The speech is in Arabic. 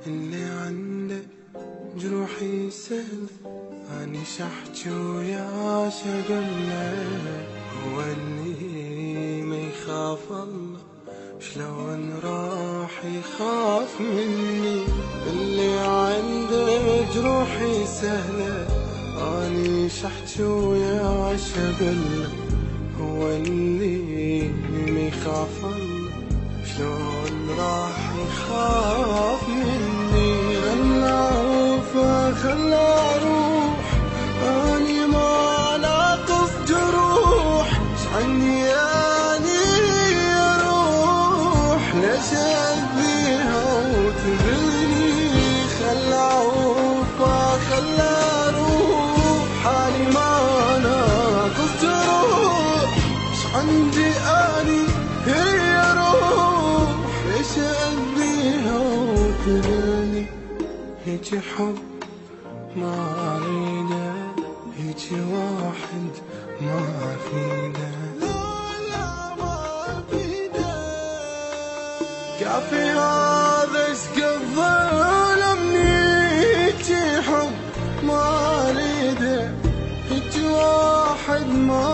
اللي عنده جروحي سهل اني شحجي ويا شقله، هو اللي ما يخاف الله شلون راح يخاف مني. اللي عنده جروحي سهله اني شحجي ويا شقله، هو اللي ما يخاف الله شلون راح يخاف مني. خلى اروح اني ما ناقص جروح، شعني اني اروح ليش اذيها وتذلني. خلى اروح اني ما ناقص جروح، شعندي اني هي روح ليش اذيها وتذلني. هيجي حب ما اريده، هيجي واحد ما افيده، لا ما افيده. كافي هذا اشقد ظلمني، هيجي حب ما اريده، هيجي واحد ما